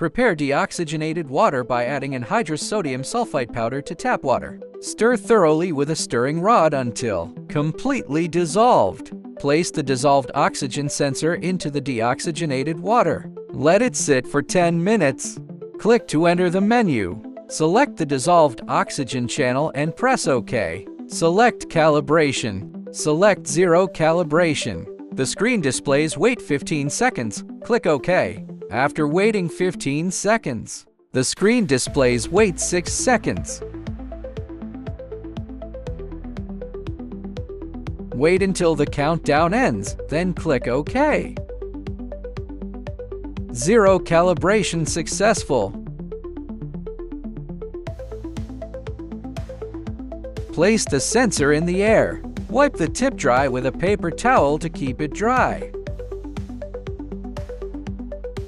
Prepare deoxygenated water by adding anhydrous sodium sulfite powder to tap water. Stir thoroughly with a stirring rod until completely dissolved. Place the dissolved oxygen sensor into the deoxygenated water. Let it sit for 10 minutes. Click to enter the menu. Select the dissolved oxygen channel and press OK. Select Calibration. Select Zero Calibration. The screen displays wait 15 seconds. Click OK. After waiting 15 seconds, the screen displays wait 6 seconds. Wait until the countdown ends, then click OK. Zero calibration successful. Place the sensor in the air. Wipe the tip dry with a paper towel to keep it dry.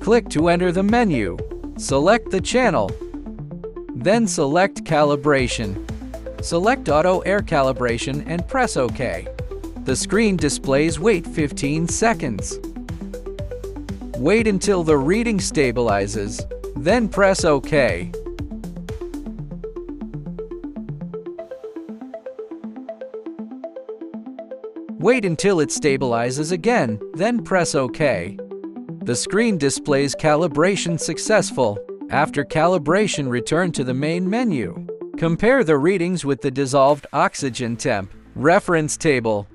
Click to enter the menu. Select the channel. Then select Calibration. Select Auto Air Calibration and press OK. The screen displays wait 15 seconds. Wait until the reading stabilizes, then press OK. Wait until it stabilizes again, then press OK. The screen displays calibration successful. After calibration, return to the main menu. Compare the readings with the dissolved oxygen temp reference table.